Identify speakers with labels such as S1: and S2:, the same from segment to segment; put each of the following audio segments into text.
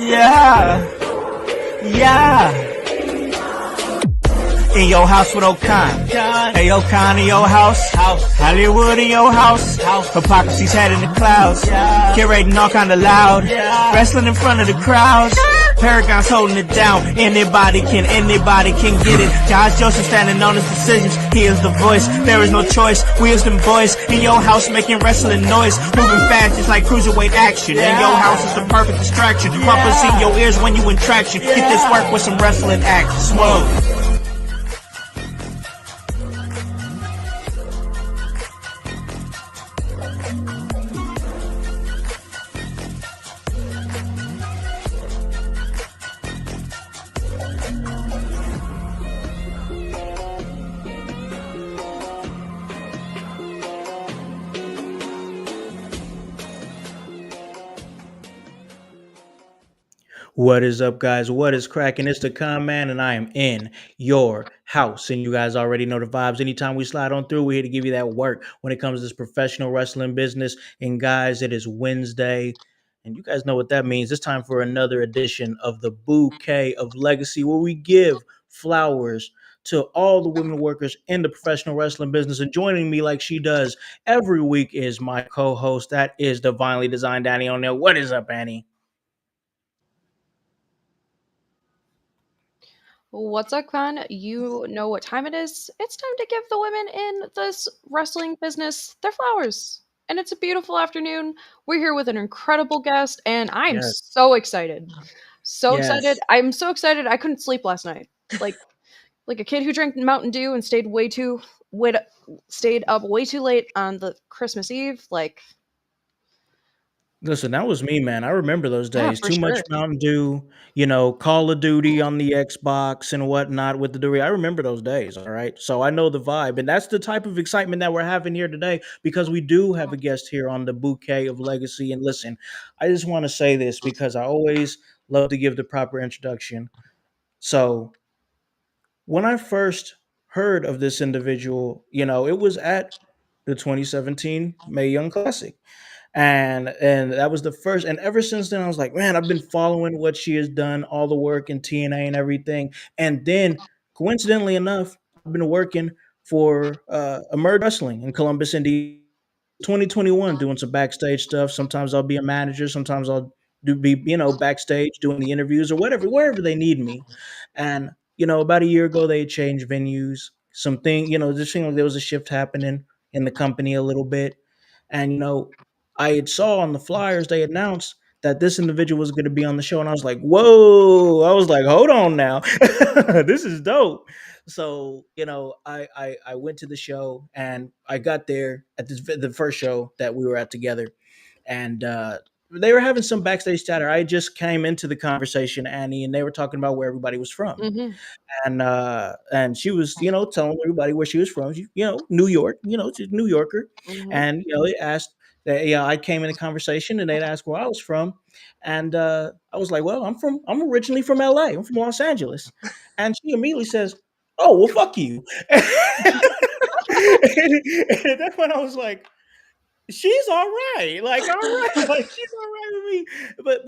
S1: Yeah, yeah. In your house with O'Con. Hey, O'Con in your house. Hollywood in your house. Hypocrisy's head in the clouds. Curating all kind of loud. Wrestling in front of the crowds. Paragon's holding it down. Anybody can get it. Josh Joseph standing on his decisions. He is the voice. There is no choice. We is them boys in your house making wrestling noise. Moving fast just like cruiserweight action. In your house is the perfect distraction. Bumpers in your ears when you in traction. Get this work with some wrestling action. Whoa.
S2: What is up, guys? What is cracking? It's the Con Man, and I am in your house. And you guys already know the vibes. Anytime we slide on through, we're here to give you that work when it comes to this professional wrestling business. And guys, it is Wednesday, and you guys know what that means. It's time for another edition of the Bouquet of Legacy, where we give flowers to all the women workers in the professional wrestling business. And joining me like she does every week is my co-host. That is Divinely Designed Annie O'Neal. What is up, Annie?
S3: What's up, Con? You know what time it is. It's time to give the women in this wrestling business their flowers. And it's a beautiful afternoon. We're here with an incredible guest, and I'm
S2: Yes.
S3: so excited. So
S2: Yes.
S3: excited. I'm so excited. I couldn't sleep last night. Like a kid who drank Mountain Dew and stayed up way too late on the Christmas Eve.
S2: Listen, that was me, man. I remember those
S3: Yeah,
S2: days.
S3: for
S2: Too much
S3: sure.
S2: Mountain Dew, Call of Duty on the Xbox and whatnot with the Dewey. I remember those days, all right? So I know the vibe. And that's the type of excitement that we're having here today because we do have a guest here on the Bouquet of Legacy. And listen, I just want to say this because I always love to give the proper introduction. So when I first heard of this individual, it was at the 2017 Mae Young Classic. And that was the first, and ever since then I was like, man, I've been following what she has done, all the work in TNA and everything. And then coincidentally enough, I've been working for Emerge Wrestling in Columbus, Indiana, 2021, doing some backstage stuff. Sometimes I'll be a manager, sometimes I'll backstage doing the interviews or whatever, wherever they need me. And about a year ago they changed venues, something, just seemed like there was a shift happening in the company a little bit. And I had saw on the flyers they announced that this individual was going to be on the show, and I was like, "Whoa!" I was like, "Hold on now, this is dope." So I went to the show, and I got there at the first show that we were at together, and they were having some backstage chatter. I just came into the conversation, Annie, and they were talking about where everybody was from,
S3: Mm-hmm.
S2: and she was telling everybody where she was from. New York. She's a New Yorker,
S3: Mm-hmm.
S2: and they asked that. Yeah, I came in the conversation, and they'd asked where I was from, and I was like, "Well, I'm originally from L.A. I'm from Los Angeles," and she immediately says, "Oh, well, fuck you." And at that point, I was like, she's all right, like all right, like she's all right with me. But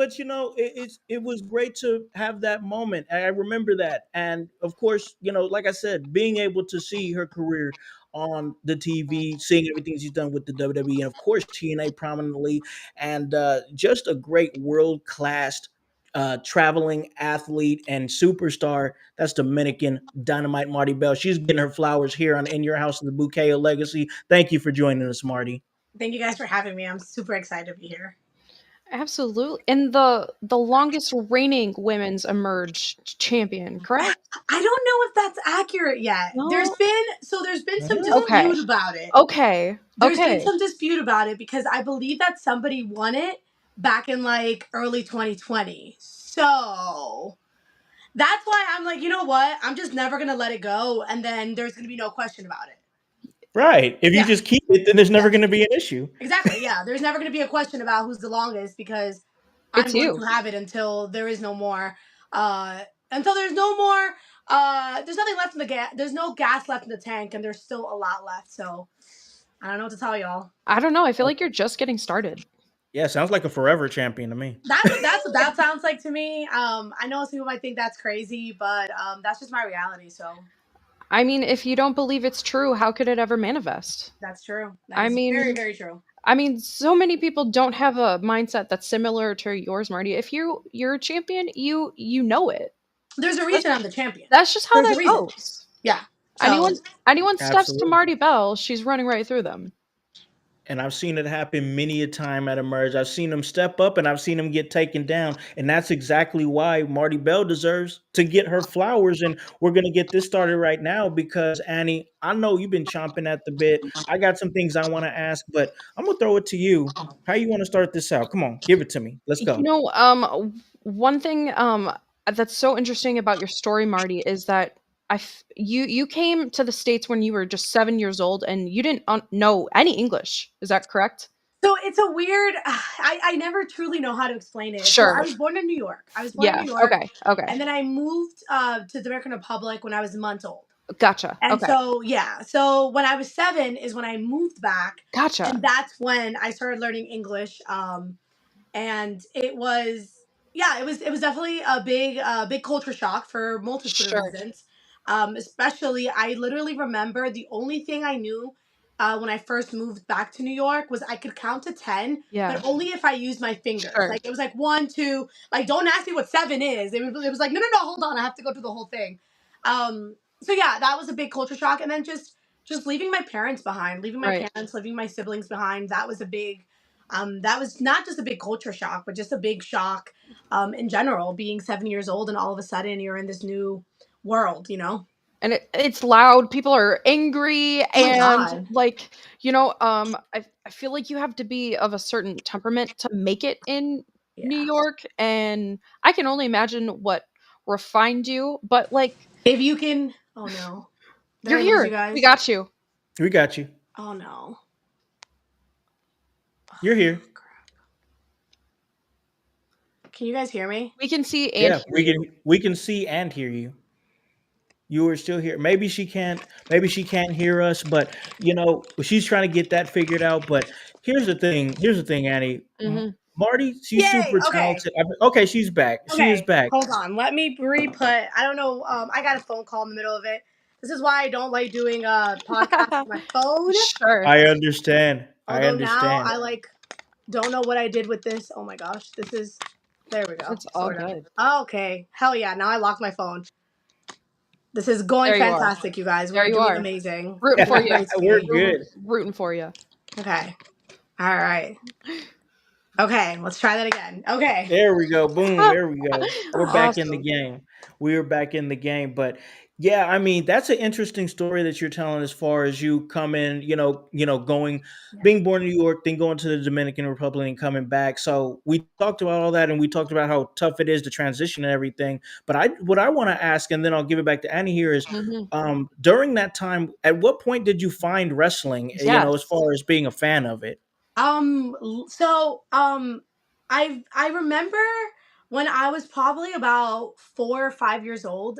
S2: it was great to have that moment. I remember that, and of course, like I said, being able to see her career on the TV, seeing everything she's done with the WWE, and of course TNA prominently, and just a great world class. Traveling athlete and superstar. That's Dominican Dynamite Marti Belle. She's getting her flowers here on In Your House in the Bouquet of Legacy. Thank you for joining us, Marty.
S4: Thank you guys for having me. I'm super excited to be here.
S3: Absolutely. And the longest reigning women's Emerge champion, correct?
S4: I don't know if that's accurate yet.
S3: No?
S4: There's been some
S3: Okay.
S4: dispute about it.
S3: Okay.
S4: There's been
S3: Okay.
S4: some dispute about it because I believe that somebody won it back in like early 2020. So that's why I'm like, you know what? I'm just never gonna let it go, and then there's gonna be no question about it.
S2: Right. If you
S4: Yeah.
S2: just keep it, then there's never going to be an issue.
S4: Exactly. Yeah. There's never gonna be a question about who's the longest because I'm
S3: It's
S4: going
S3: you.
S4: to have it until there is no more. Until there's no more. There's nothing left in the gas. There's no gas left in the tank, and there's still a lot left. So I don't know what to tell y'all.
S3: I don't know. I feel like you're just getting started.
S2: Yeah, sounds like a forever champion to me.
S4: That's what that sounds like to me. I know some people might think that's crazy, but that's just my reality. So
S3: I mean, if you don't believe it's true, how could it ever manifest?
S4: that's true. That
S3: I
S4: is very,
S3: mean,
S4: very true.
S3: so many people don't have a mindset that's similar to yours, Marty. If you're a champion, you know it.
S4: There's a
S3: That's,
S4: reason I'm the champion.
S3: that's just how
S4: There's a
S3: that
S4: reason.
S3: goes.
S4: Yeah.
S3: Anyone
S4: So
S3: anyone steps to
S2: Absolutely.
S3: Marti Belle, she's running right through them.
S2: And I've seen it happen many a time at a merge. I've seen them step up and I've seen them get taken down. And that's exactly why Marti Belle deserves to get her flowers. And we're going to get this started right now because, Annie, I know you've been chomping at the bit. I got some things I want to ask, but I'm going to throw it to you. How you want to start this out? Come on, give it to me. Let's
S3: You
S2: go.
S3: know, one thing that's so interesting about your story, Marty, is that you came to the States when you were just 7 years old, and you didn't know any English. Is that correct?
S4: so it's a weird. I never truly know how to explain it. So I
S3: Sure.
S4: was born in New York. I was born in
S3: Yeah.
S4: New York,
S3: Okay. Okay.
S4: and then I moved to the Dominican Republic when I was a month old.
S3: Gotcha.
S4: And
S3: Okay.
S4: so, yeah, so when I was 7 is when I moved back,
S3: Gotcha.
S4: and that's when I started learning English. And it was, yeah, it was definitely a big culture shock for multitude of
S3: Sure.
S4: reasons. Especially, I literally remember the only thing I knew when I first moved back to New York was I could count to 10,
S3: Yeah.
S4: but only if I used my fingers.
S3: Sure.
S4: Like it was like 1, 2. Like don't ask me what 7 is. It was like no, no, no, hold on, I have to go through the whole thing. So yeah, that was a big culture shock, and then just leaving my parents behind, leaving my
S3: Right.
S4: parents, leaving my siblings behind. That was a big. That was not just a big culture shock, but just a big shock in general. Being 7 years old and all of a sudden you're in this new world, you know.
S3: And it's loud. People are angry,
S4: Oh my
S3: and
S4: god.
S3: like I feel like you have to be of a certain temperament to make it in New
S4: Yeah.
S3: York, and I can only imagine what refined you. But like,
S4: If you can. Oh no. Did
S3: you're
S4: I lose you
S3: here. We
S4: guys?
S3: got you.
S2: We got you.
S4: Oh no.
S2: You're here.
S4: Can you guys hear me?
S3: We can see and
S2: Yeah,
S3: hear you.
S2: we can see and hear you. You are still here. Maybe she can't hear us, but she's trying to get that figured out. But here's the thing, Annie.
S3: Hmm.
S2: Marty, she's
S4: Yay.
S2: super
S4: Okay.
S2: talented. Okay, she's back. She is
S4: Okay.
S2: back.
S4: Hold on. Let me re-put. I don't know. I got a phone call in the middle of it. This is why I don't like doing a podcast with my phone.
S3: Sure.
S2: I understand. I
S4: Although now
S2: understand.
S4: I like don't know what I did with this. Oh my gosh, this is there we go.
S3: It's all
S4: Sort of.
S3: good.
S4: Okay. Hell yeah, now I locked my phone. This is going
S3: There you are.
S4: fantastic, you guys.
S3: There
S4: We're
S3: you
S4: doing
S3: are.
S4: amazing.
S3: Rooting
S4: This
S3: for
S4: is
S3: you.
S4: great to
S2: We're
S4: me.
S2: good.
S3: Rooting for you.
S4: Okay. All right. Okay, let's try that again. Okay.
S2: There we go. Boom. There we go. We're back in the
S4: Awesome.
S2: game. We are back in the game. But yeah, I mean, that's an interesting story that you're telling as far as you coming, going,
S4: Yeah.
S2: being born in New York, then going to the Dominican Republic and coming back. So we talked about all that and we talked about how tough it is to transition and everything. But what I want to ask, and then I'll give it back to Annie here, is
S3: Hmm.
S2: during that time, at what point did you find wrestling, as
S3: Yes.
S2: far as being a fan of it?
S4: I remember when I was probably about 4 or 5 years old,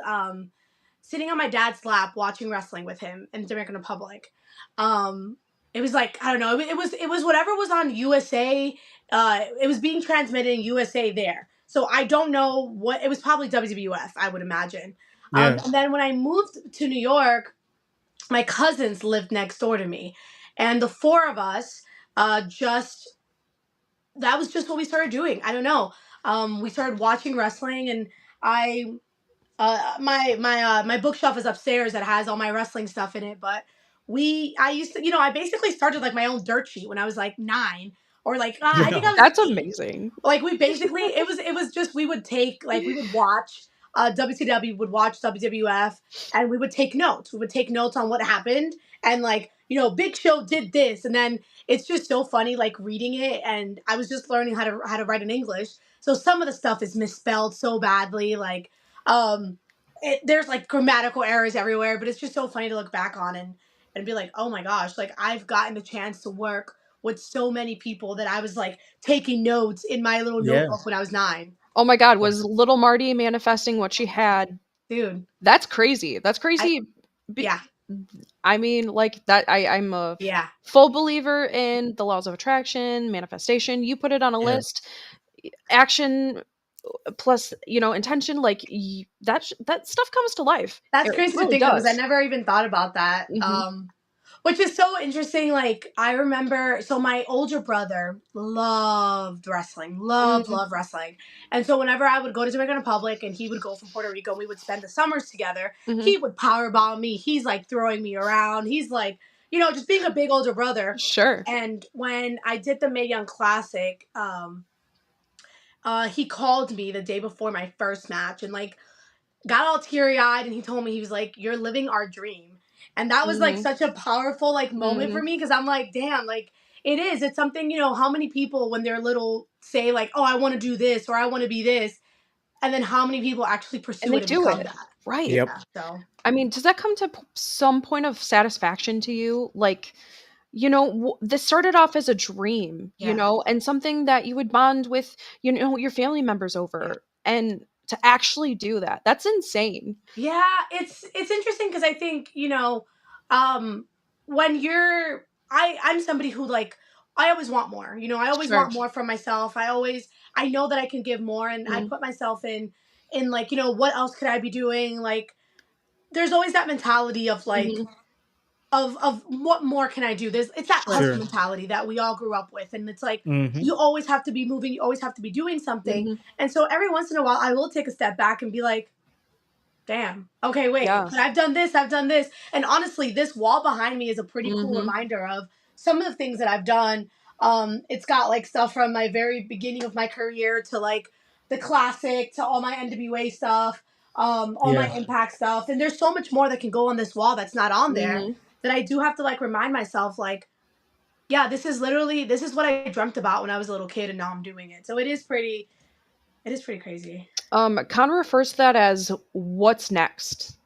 S4: sitting on my dad's lap watching wrestling with him in the Dominican Republic. Um, it was like I don't know. It was whatever was on USA. It was being transmitted in USA there. So I don't know what it was. Probably WWF, I would imagine.
S2: Yeah.
S4: And then when I moved to New York, my cousins lived next door to me, and the four of us just that was just what we started doing. I don't know. We started watching wrestling, and I my bookshelf is upstairs that has all my wrestling stuff in it. But I used to, I basically started like my own dirt sheet when I was like 9, or like I think
S2: Yeah.
S4: I was
S3: That's
S4: 8.
S3: amazing.
S4: Like we basically it was just we would take like we would watch WCW would watch WWF, and we would take notes. We would take notes on what happened, and like Big Show did this, and then it's just so funny like reading it, and I was just learning how to write in English. So some of the stuff is misspelled so badly, like um there's like grammatical errors everywhere, but it's just so funny to look back on and be like, oh my gosh, like I've gotten the chance to work with so many people that I was like taking notes in my little
S2: Yeah.
S4: notebook when I was 9.
S3: Oh my God, was little Marty manifesting what she had?
S4: Dude,
S3: That's crazy. That's
S4: I
S3: crazy. Be-
S4: yeah.
S3: I mean, like that. I'm a
S4: Yeah.
S3: full believer in the laws of attraction, manifestation. You put it on a
S2: Yeah.
S3: list, action plus, intention. Like that stuff comes to life.
S4: That's
S3: It
S4: crazy to
S3: really
S4: think of because I
S3: does.
S4: never even thought about that.
S3: Hmm.
S4: Which is so interesting. Like, I remember, so my older brother loved wrestling,
S3: Hmm.
S4: loved wrestling. And so whenever I would go to Dominican Republic and he would go from Puerto Rico and we would spend the summers together,
S3: Hmm.
S4: he would powerbomb me. He's like throwing me around. He's like, just being a big older brother.
S3: Sure.
S4: And when I did the Mae Young Classic, he called me the day before my first match and like got all teary eyed and he told me, he was like, "You're living our dream." And that was like
S3: Hmm.
S4: such a powerful like moment
S3: Hmm.
S4: for me because I'm like, damn, like it is. It's something, how many people when they're little say like, "Oh, I want to do this" or "I want to be this." And then how many people actually
S3: And
S4: pursue
S3: they
S4: it and
S3: do
S4: become
S3: it.
S4: that?
S3: Right.
S2: Yep.
S4: Yeah. So,
S3: I mean, does that come to some point of satisfaction to you? Like, this started off as a dream,
S4: yeah.
S3: and something that you would bond with, your family members
S4: Yeah.
S3: over. And to actually do that, that's insane.
S4: Yeah, it's interesting because I think, um when I'm somebody who like I always want more. I always
S3: Sure.
S4: want more from myself. I know that I can give more and I
S3: Mm-hmm.
S4: put myself in like, what else could I be doing? Like there's always that mentality of like
S3: Mm-hmm.
S4: of what more can I do? It's that
S3: Sure.
S4: hustle
S2: Sure.
S4: mentality that we all grew up with, and it's like
S2: Hmm.
S4: you always have to be moving, you always have to be doing something.
S3: Mm-hmm.
S4: And so every once in a while I will take a step back and be like, damn. Okay, wait.
S3: Yeah.
S4: But I've done this, I've done this. And honestly, this wall behind me is a pretty cool
S3: Mm-hmm.
S4: reminder of some of the things that I've done. It's got like stuff from my very beginning of my career to like the classic to all my NWA stuff, all my
S2: Yeah.
S4: impact stuff. And there's so much more that can go on this wall that's not on there
S3: Mm-hmm.
S4: that I do have to like remind myself, like, yeah, this is what I dreamt about when I was a little kid and now I'm doing it. So it is pretty crazy.
S3: Connor refers to that as what's next.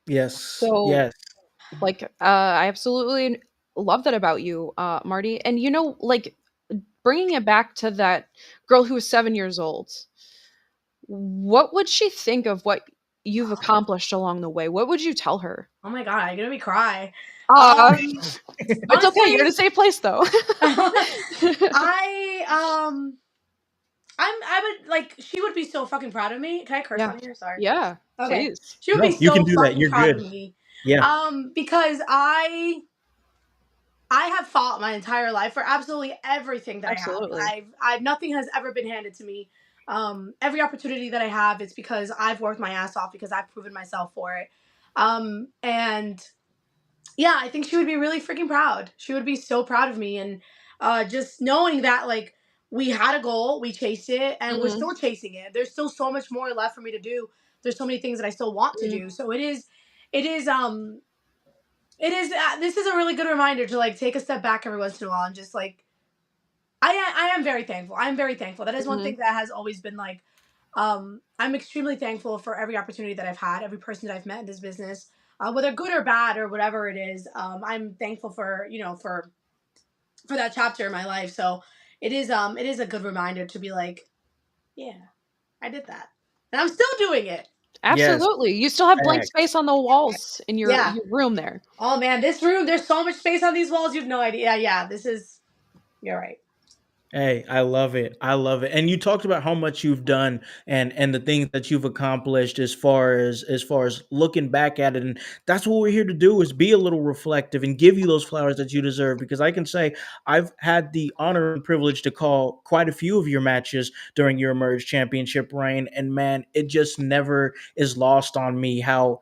S2: Yes.
S3: So,
S2: Yes.
S3: like, I absolutely love that about you, Marty. And like, bringing it back to that girl who was 7 years old, what would she think of what you've accomplished along the way? What would you tell her?
S4: Oh my god, you're gonna be cry.
S3: Uh,
S4: Um
S3: it's okay. You're in a
S4: honestly,
S3: safe place, though.
S4: I I would like she would be so fucking proud of me. Can I curse
S3: Yeah.
S4: on here? Sorry.
S3: Yeah.
S4: Okay.
S3: Please.
S4: She would be
S2: No, you can
S4: so
S2: do that.
S4: fucking
S2: You're
S4: proud of
S2: good.
S4: me.
S2: Yeah.
S4: Because I have fought my entire life for absolutely everything that I have.
S3: Absolutely.
S4: Nothing has ever been handed to me. Every opportunity that I have is because I've worked my ass off because I've proven myself for it. And yeah, I think she would be really freaking proud. She would be so proud of me, and just knowing that like we had a goal, we chased it, and we're
S3: Hmm.
S4: still chasing it. There's still so much more left for me to do. There's so many things that I still want to do. So it is, this is a really good reminder to like take a step back every once in a while and just like I am very thankful. I'm very thankful. That is one
S3: Hmm.
S4: thing that has always been like, I'm extremely thankful for every opportunity that I've had, every person that I've met in this business, whether good or bad or whatever it is. I'm thankful for for that chapter in my life. So it is a good reminder to be like, yeah, I did that, and I'm still doing it.
S2: Yes.
S3: Absolutely. You still have blank
S2: Facts.
S3: space on the walls in your
S4: Yeah.
S3: your room there.
S4: Oh man, this room, there's so much space on these walls. You have no idea. Yeah, this is. You're right.
S2: Hey, I love it. I love it. And you talked about how much you've done and the things that you've accomplished as far as looking back at it. And that's what we're here to do is be a little reflective and give you those flowers that you deserve. Because I can say I've had the honor and privilege to call quite a few of your matches during your Emerge Championship reign. And man, it just never is lost on me how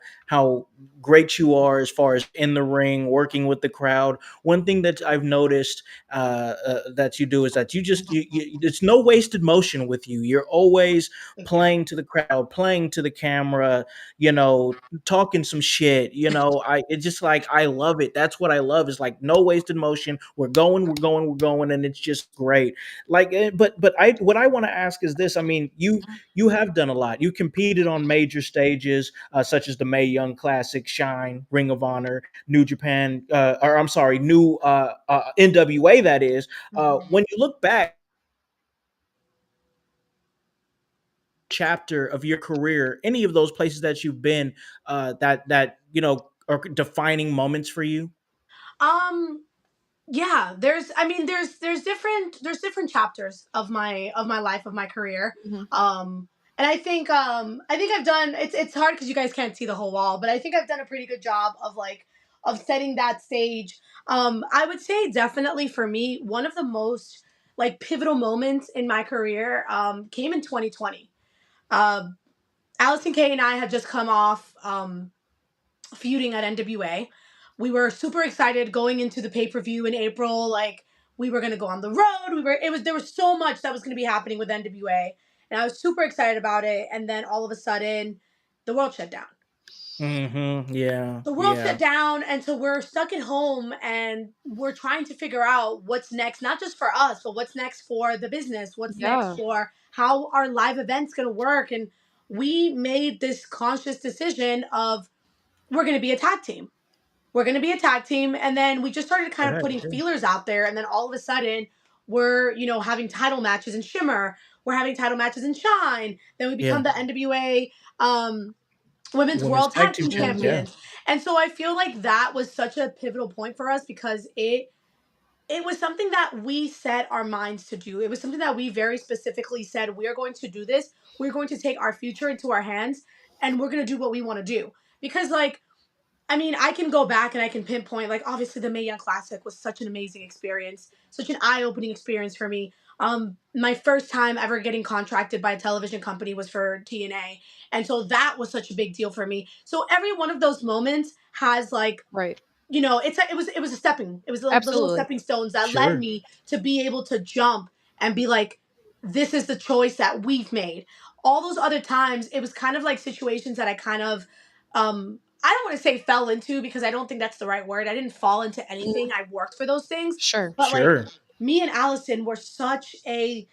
S2: great you are as far as in the ring, working with the crowd. One thing that I've noticed that you do is that it's no wasted motion with you. You're always
S4: Thank you.
S2: playing to the crowd, playing to the camera, talking some shit. I it's just like I love it. That's what I love is like no wasted motion. We're going, and it's just great. Like, but I what I want to ask is this. I mean, you have done a lot. You competed on major stages such as the Mae Young Classic, Shine, Ring of Honor, New Japan, or I'm sorry, New NWA. That is,
S4: Mhm.
S2: when you look back, chapter of your career, any of those places that you've been, that or defining moments for you?
S4: Um, yeah, there's different chapters of my life, of my career.
S3: Mhm.
S4: And I think I've done, it's hard because you guys can't see the whole wall, but I think I've done a pretty good job of setting that stage. I would say definitely for me, one of the most like pivotal moments in my career came in 2020. Um Allison Kay and I had just come off feuding at NWA. We were super excited going into the pay-per-view in April. Like we were gonna go on the road. There was so much that was gonna be happening with NWA. And I was super excited about it. And then all of a sudden, the world shut down.
S2: Yeah.
S4: The world shut
S2: Yeah.
S4: down, and so we're stuck at home and we're trying to figure out what's next, not just for us, but what's next for the business, what's next
S3: Yeah.
S4: for how our live events gonna work. And we made this conscious decision of we're gonna be a tag team. We're going to be a tag team. And then we just started kind of
S2: Correct.
S4: putting
S2: Yeah.
S4: feelers out there. And then all of a sudden, we're, having title matches in Shimmer. We're having title matches in Shine. Then we become
S2: Yeah.
S4: the NWA Women's
S2: Women's
S4: World
S2: tag
S4: Tag
S2: team
S4: Team
S2: champs. Yeah.
S4: Champions. And so I feel like that was such a pivotal point for us because it was something that we set our minds to do. It was something that we very specifically said, we are going to do this. We're going to take our future into our hands and we're going to do what we want to do. Because, like, I mean, I can go back and I can pinpoint, like, obviously the Mae Young Classic was such an amazing experience, such an eye-opening experience for me. My first time ever getting contracted by a television company was for TNA. And so that was such a big deal for me. So every one of those moments has like,
S3: Right.
S4: it was the little
S3: Absolutely.
S4: stepping stones that led
S2: Sure.
S4: me to be able to jump and be like, this is the choice that we've made. All those other times, it was kind of like situations that I kind of, I don't want to say fell into because I don't think that's the right word. I didn't fall into anything.
S3: Mm,
S4: I worked for those things.
S3: sure.
S4: But like
S2: Sure.
S4: me and Allison were such a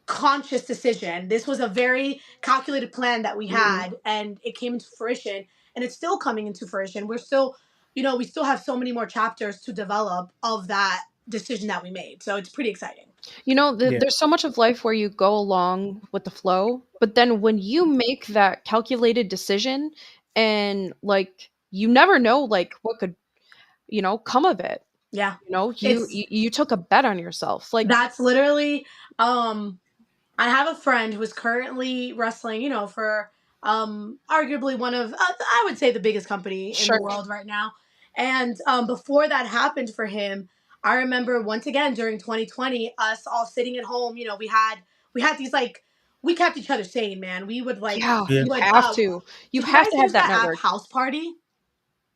S4: conscious decision. This was a very calculated plan that we
S3: Mm.
S4: had, and it came into fruition, and it's still coming into fruition. We're still, we still have so many more chapters to develop of that decision that we made. So it's pretty exciting.
S2: Yeah.
S3: There's so much of life where you go along with the flow, but then when you make that calculated decision and like you never know like what could, come of it.
S4: Yeah.
S3: You
S4: It's
S3: you took a bet on yourself. Like,
S4: That's literally I have a friend who is currently wrestling, for arguably one of I would say the biggest company in the
S3: sure.
S4: world right now. And before that happened for him, I remember once again during 2020, us all sitting at home. We had these like we kept each other sane, man. We would like
S3: Yeah,
S2: Yeah.
S4: we
S3: you
S4: would.
S3: have to. You
S4: Did you
S3: have
S4: guys
S3: to have
S4: use the
S3: that
S4: app
S3: network.
S4: House Party?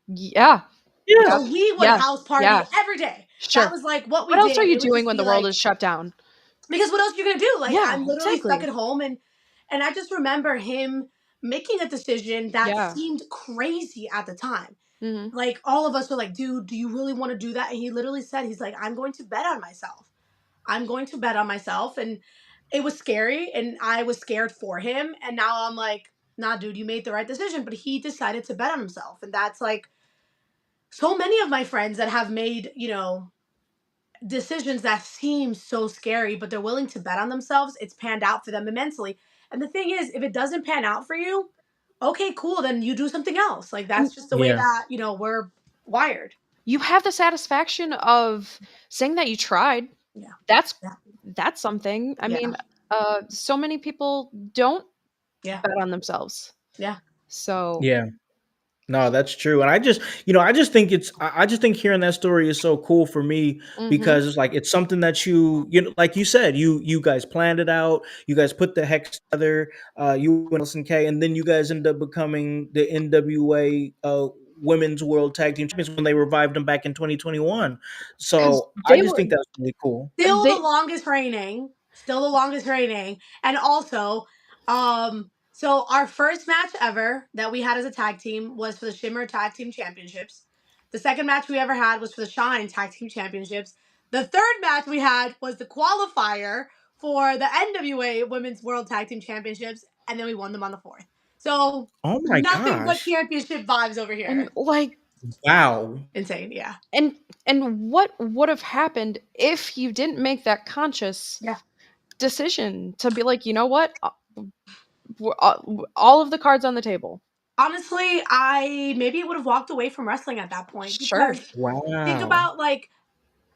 S3: Yeah.
S2: Yeah.
S3: Yep.
S4: So we would
S3: Yeah.
S4: house party
S3: Yeah.
S4: every day. That
S3: Sure.
S4: was like what we
S3: What else are
S4: did.
S3: you
S4: It would
S3: doing
S4: just
S3: when
S4: be
S3: the world
S4: like
S3: is shut down?
S4: because what else are you gonna do? Like
S3: Yeah,
S4: I'm literally stuck
S3: exactly.
S4: at home, and I just remember him making a decision that
S3: Yeah.
S4: seemed crazy at the time.
S3: Mhm.
S4: Like all of us were like, dude, do you really want to do that? And he literally said, he's like, I'm going to bet on myself. I'm going to bet on myself. And it was scary and I was scared for him. And now I'm like, nah, dude, you made the right decision. But he decided to bet on himself. And that's like so many of my friends that have made, decisions that seem so scary, but they're willing to bet on themselves, it's panned out for them immensely. And the thing is, if it doesn't pan out for you, okay, cool, then you do something else. Like
S3: And
S4: that's just the way
S2: Yeah.
S4: that, we're wired.
S3: you have the satisfaction of saying that you tried.
S4: Yeah.
S3: That's
S4: Yeah.
S3: that's something. I
S4: Yeah.
S3: mean, so many people don't
S4: Yeah.
S3: bet on themselves.
S4: Yeah.
S3: So,
S2: Yeah. No, that's true. And I just think hearing that story is so cool for me
S3: mhm.
S2: because it's like it's something that like you said, you guys planned it out, you guys put the hex together, you and Nelson K, and then you guys end up becoming the NWA Women's World Tag Team Champions when they revived them back in 2021.
S3: 'Cause
S2: So I
S3: they
S2: just
S3: were
S2: think that's really cool.
S4: Still the
S3: they
S4: longest reigning. Still the longest reigning. And also, so our first match ever that we had as a tag team was for the Shimmer Tag Team Championships. The second match we ever had was for the Shine Tag Team Championships. The third match we had was the qualifier for the NWA Women's World Tag Team Championships, and then we won them on the fourth. So
S2: Oh my
S4: nothing but
S2: gosh.
S4: championship vibes over
S3: and
S4: here.
S3: like
S2: Wow.
S4: Insane, yeah.
S3: and what would have happened if you didn't make that conscious
S4: Yeah.
S3: decision to be like, you know what? All of the cards on the table.
S4: honestly, I maybe would have walked away from wrestling at that point
S3: Sure.
S4: because think
S2: Wow.
S4: about like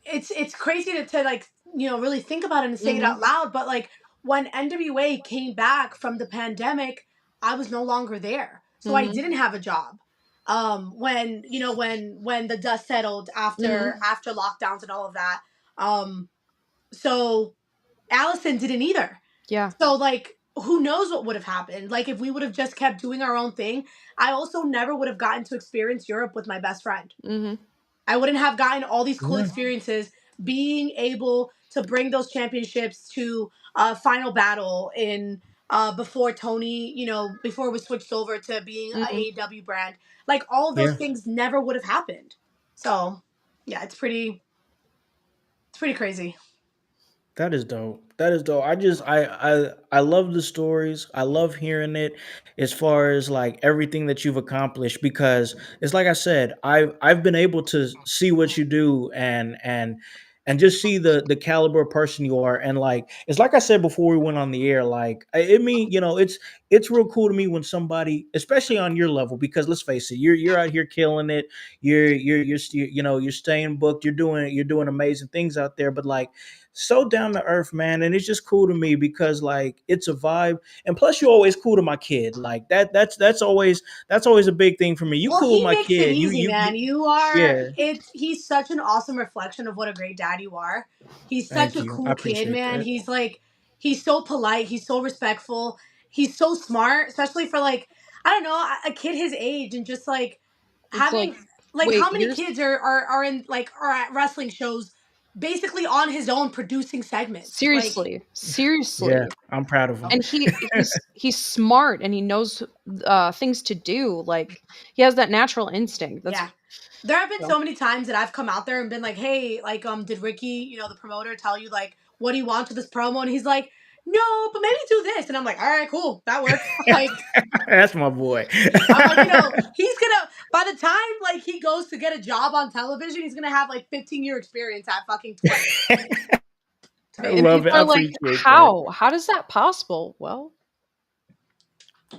S4: it's crazy to like really think about it and say it
S3: Mhm.
S4: out loud, but like when NWA came back from the pandemic, I was no longer there, so I
S3: Mhm.
S4: didn't have a job. When when the dust settled
S3: Mhm.
S4: after lockdowns and all of that, um, so Allison didn't either.
S3: Yeah.
S4: So like who knows what would have happened? Like if we would have just kept doing our own thing, I also never would have gotten to experience Europe with my best friend.
S3: Mhm.
S4: I wouldn't have gotten all these cool
S2: Yeah.
S4: experiences being able to bring those championships to final battle in before Tony, before we switched over to being a
S3: Mhm.
S4: AEW brand. Like all of those
S2: Yeah.
S4: things never would have happened. So yeah, it's pretty crazy.
S2: That is dope. That is dope. I love the stories. I love hearing it as far as like everything that you've accomplished because it's like I said, I've been able to see what you do and just see the caliber of person you are. And like it's like I said before we went on the air, like it mean, it's real cool to me when somebody, especially on your level, because let's face it, you're out here killing it. You're staying booked, you're doing amazing things out there, but like so down to earth, man, and it's just cool to me because like it's a vibe, and plus you're always cool to my kid. Like that's always a big thing for me. You
S4: Well,
S2: cool with
S4: he
S2: my
S4: makes it
S2: kid. You
S4: easy,
S2: you
S4: man.
S2: you
S4: You are
S2: yeah.
S4: it's he's such an awesome reflection of what a great dad you are. He's such
S2: Thank
S4: a
S2: you. I
S4: cool kid,
S2: appreciate
S4: man.
S2: that.
S4: He's so polite, he's so respectful, he's so smart, especially for like I don't know, a kid his age and just like
S3: It's like,
S4: having like
S3: wait,
S4: how many
S3: here's
S4: kids are in like are at wrestling shows basically on his own producing segments. Like
S3: seriously,
S2: Yeah,
S3: seriously.
S2: I'm proud of him.
S3: And he's smart and he knows things to do. Like he has that natural instinct. That's
S4: yeah. There have been
S3: so
S4: so many times that I've come out there and been like, "Hey, like, did Ricky, the promoter, tell you like what he wants with this promo?" And he's like, "No, but maybe do this." And I'm like, "All right, cool, that works." Like,
S2: That's my boy.
S4: I'm like, he's gonna by the time like he goes to get a job on television, he's gonna have like 15-year experience at fucking 20.
S2: I
S3: and
S2: love
S3: people
S2: it. I
S3: are like,
S2: appreciate that.
S3: how? How is that possible? Well,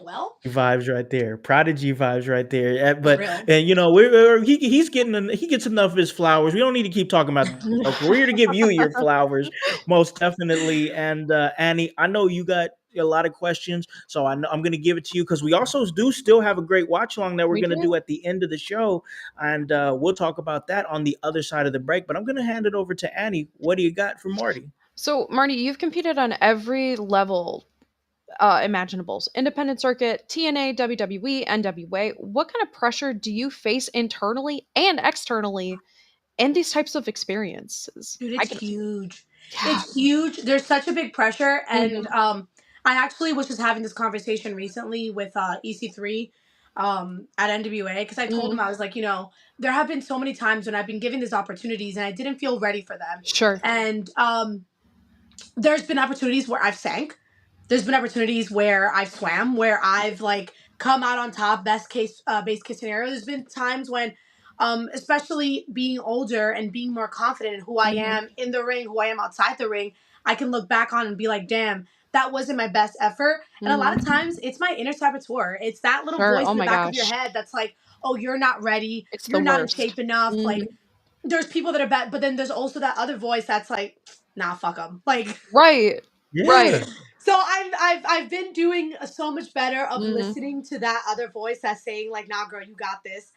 S4: Well,
S2: Vibes right there, prodigy vibes right there.
S4: for
S2: But
S4: real.
S2: and he gets enough of his flowers. We don't need to keep talking about that. We're here to give you your flowers, most definitely. And Annie, I know you got a lot of questions, so I'm going to give it to you because we also do still have a great watch along that we're
S3: we
S2: going to
S3: do.
S2: do at the end of the show, and we'll talk about that on the other side of the break. But I'm going to hand it over to Annie. What do you got for Marty?
S3: So, Marty, you've competed on every level imaginables: independent circuit, TNA, WWE, NWA. What kind of pressure do you face internally and externally in these types of experiences?
S4: Dude,
S3: I
S4: it's
S3: can,
S4: huge.
S3: yeah.
S4: It's huge. There's such a big pressure, and
S3: Mhm.
S4: I actually was just having this conversation recently with EC3 at NWA because I told him
S3: Mhm.
S4: I was like, there have been so many times when I've been given these opportunities and I didn't feel ready for them,
S3: Sure.
S4: and there's been opportunities where I've sank. There's been opportunities where I've swam, where I've like come out on top, base case scenario. There's been times when, especially being older and being more confident in who I
S3: Mhm.
S4: am in the ring, who I am outside the ring, I can look back on and be like, damn, that wasn't my best effort. And a lot of
S3: Mhm.
S4: times it's my inner saboteur. It's that little
S3: Sure.
S4: voice
S3: Oh
S4: in the
S3: my
S4: back of your
S3: gosh.
S4: head that's like, oh, you're not ready.
S3: It's the
S4: You're not in
S3: worst.
S4: shape enough. Like,
S3: Mhm.
S4: there's people that are bad, but then there's also that other voice that's like, nah, fuck them. Like,
S3: Right. Right.
S2: Yeah.
S4: so I've been doing so much better of
S3: Mhm.
S4: listening to that other voice that's saying like, "Nah, girl, you got this."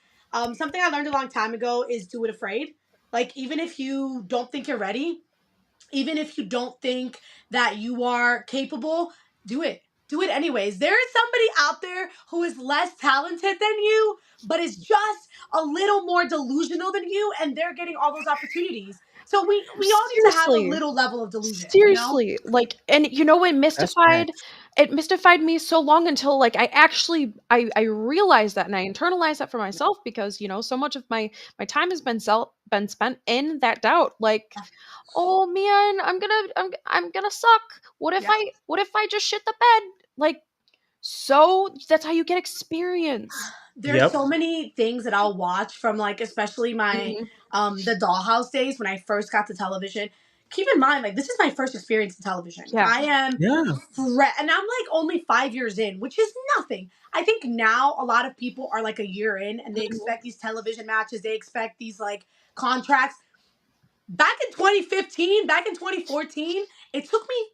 S4: Something I learned a long time ago is do it afraid. Like even if you don't think you're ready, even if you don't think that you are capable, do it. Do it anyways. There is somebody out there who is less talented than you, but is just a little more delusional than you, and they're getting all those opportunities. So we all need to have a
S3: Seriously.
S4: little level of delusion.
S3: Seriously, like, and you know,
S2: That's facts.
S3: it mystified me so long until like I realized that and I internalized that for myself because so much of my time has been spent in that doubt. Like, oh man, I'm gonna suck.
S4: Yeah.
S3: What if I just shit the bed? Like, so that's how you get experience.
S4: There's
S2: Yep.
S4: so many things that I'll watch from like especially my
S3: Mhm.
S4: the dollhouse days when I first got to television. keep in mind, like, this is my first experience in television.
S3: Yeah.
S4: I am,
S2: Yeah.
S4: and I'm like only 5 years in, which is nothing. I think now a lot of people are like a year in and they expect these television matches, they expect these like contracts. Back in 2015, back in 2014, it took me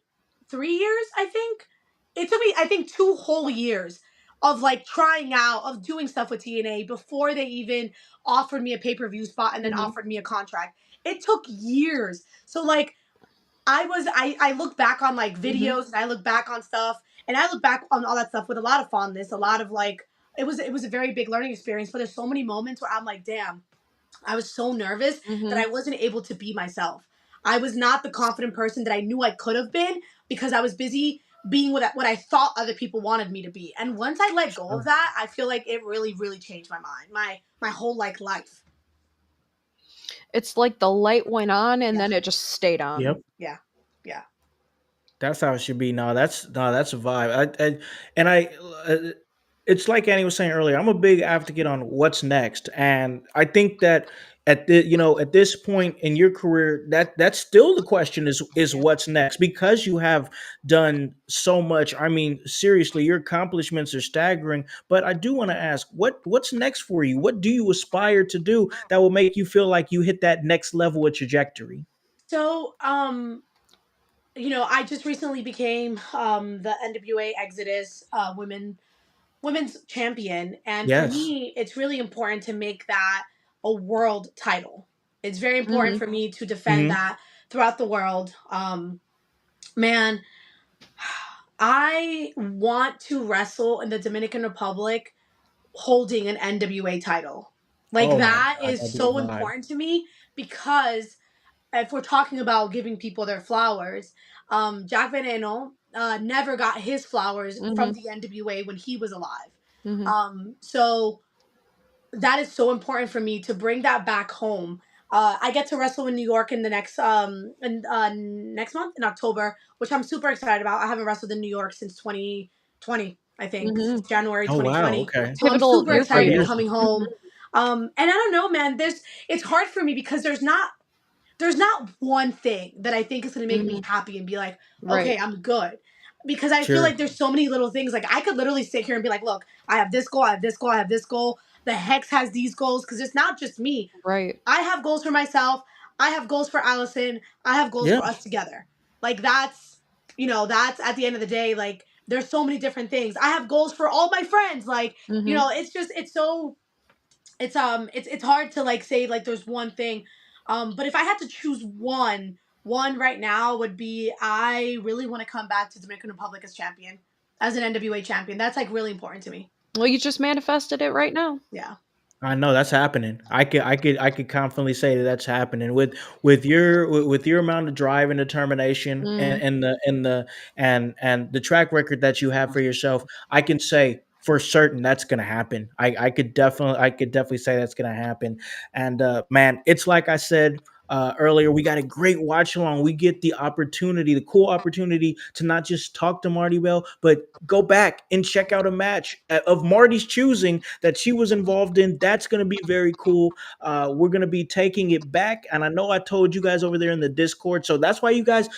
S4: 3 years, I think. It took me, I think, 2 whole years of like trying out, of doing stuff with TNA before they even offered me a pay-per-view spot and then offered me a contract. It took years. So like I look back on like videos and I look back on stuff and I look back on all that stuff with a lot of fondness, a lot of like it was a very big learning experience, but there's so many moments where I'm like, damn, I was so nervous that I wasn't able to be myself. I was not the confident person that I knew I could have been because I was busy being what I thought other people wanted me to be. And once I let go of that, I feel like it really, really changed my mind, my whole like life.
S3: It's like the light went on and then it just stayed on.
S2: Yep.
S4: Yeah, yeah.
S2: That's how it should be. No, that's a vibe. It's like Annie was saying earlier. I'm a big advocate on what's next, and I think that at this point in your career, that's still the question is what's next, because you have done so much. I mean, seriously, your accomplishments are staggering. But I do want to ask, what's next for you? What do you aspire to do that will make you feel like you hit that next level of trajectory?
S4: So, I just recently became the NWA Exodus women's champion, and for
S2: Yes.
S4: me, it's really important to make that a world title. It's very important for me to defend that throughout the world. Man, I want to wrestle in the Dominican Republic holding an NWA title. Like,
S2: Oh my
S4: that
S2: God,
S4: is
S2: that'd be a
S4: so
S2: vibe.
S4: important to me because if we're talking about giving people their flowers, Jack Veneno never got his flowers from the NWA when he was alive. So that is so important for me to bring that back home. I get to wrestle in New York in the next next month in October, which I'm super excited about. I haven't wrestled in New York since 2020, I think, since January
S2: Oh wow.
S4: 2020.
S2: Okay.
S4: So I'm
S3: Pivotal
S4: super
S3: year for
S4: excited to
S3: you.
S4: be coming home. And I don't know, man. It's hard for me because there's not one thing that I think is going to make me happy and be like, okay,
S3: Right.
S4: I'm good. Because I feel
S2: Sure.
S4: like there's so many little things. Like, I could literally sit here and be like, look, I have this goal, I have this goal, I have this goal. The Hex has these goals, because it's not just me.
S3: Right.
S4: I have goals for myself. I have goals for Allison. I have goals
S2: Yeah.
S4: for us together. Like, that's at the end of the day, like, there's so many different things. I have goals for all my friends. Like, it's so, it's hard to like say like there's one thing. But if I had to choose one right now would be, I really want to come back to Dominican Republic as champion, as an NWA champion. That's like really important to me.
S3: Well, you just manifested it right now.
S4: Yeah.
S2: I know that's happening. I could confidently say that that's happening with your amount of drive and determination and the track record that you have for yourself. I can say for certain that's gonna happen. I could definitely say that's gonna happen. And man, it's like I said earlier, we got a great watch along. We get the cool opportunity to not just talk to Marti Belle, but go back and check out a match of Marty's choosing that she was involved in. That's going to be very cool. We're going to be taking it back. And I know I told you guys over there in the Discord. So that's why you guys